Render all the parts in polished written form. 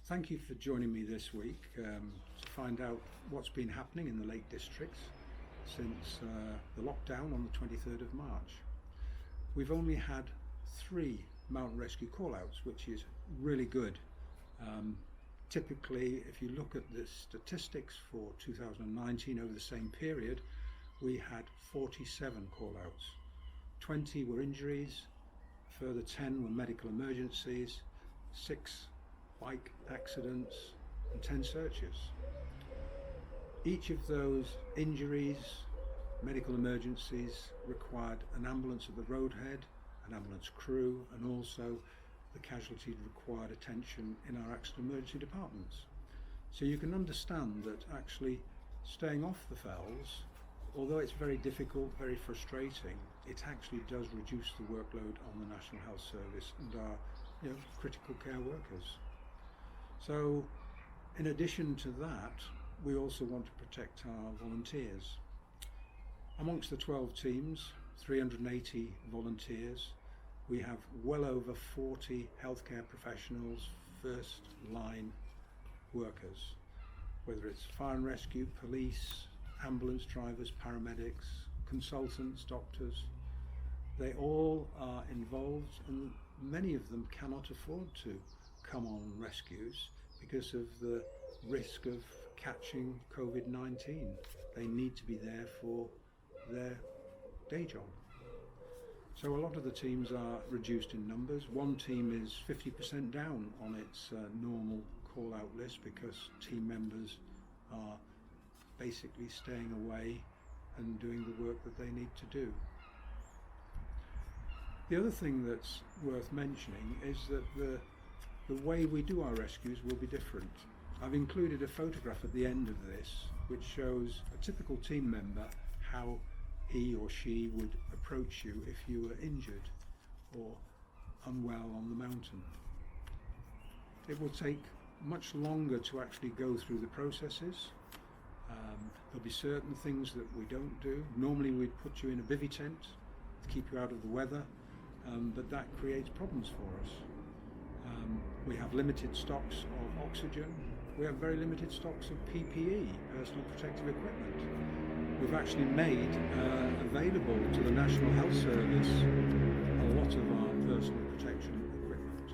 Thank you for joining me this week to find out what's been happening in the Lake Districts since the lockdown on the 23rd of March. We've only had 3 mountain rescue call-outs, which is really good. Typically, if you look at the statistics for 2019 over the same period, we had 47 call-outs. 20 were injuries, a further 10 were medical emergencies, 6 bike accidents and 10 searches. Each of those injuries, medical emergencies, required an ambulance at the roadhead, an ambulance crew, and also the casualty required attention in our accident emergency departments. So you can understand that actually staying off the fells, although it's very difficult, very frustrating, it actually does reduce the workload on the National Health Service and our critical care workers. So in addition to that, we also want to protect our volunteers. Amongst the 12 teams, 380 volunteers, we have well over 40 healthcare professionals, first line workers, whether it's fire and rescue, police, ambulance drivers, paramedics, consultants, doctors. They all are involved, and many of them cannot afford to come on rescues because of the risk of catching COVID-19. They need to be there for their day job. So a lot of the teams are reduced in numbers. One team is 50% down on its normal call-out list because team members are basically staying away and doing the work that they need to do. The other thing that's worth mentioning is that the way we do our rescues will be different. I've included a photograph at the end of this which shows a typical team member, how he or she would approach you if you were injured or unwell on the mountain. It will take much longer to actually go through the processes. There'll be certain things that we don't do. Normally we'd put you in a bivvy tent to keep you out of the weather, but that creates problems for us. We have limited stocks of oxygen. We have very limited stocks of PPE, personal protective equipment. We've actually made available to the National Health Service a lot of our personal protection equipment.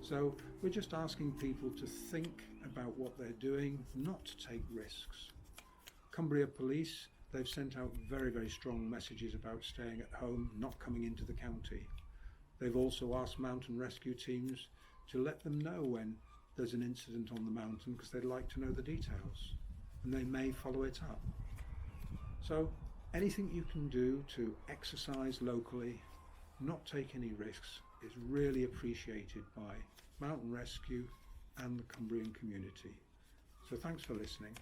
So we're just asking people to think about what they're doing, not to take risks. Cumbria Police, they've sent out very, very strong messages about staying at home, not coming into the county. They've also asked mountain rescue teams to let them know when there's an incident on the mountain because they'd like to know the details, and they may follow it up. So anything you can do to exercise locally, not take any risks, is really appreciated by mountain rescue and the Cumbrian community. So thanks for listening.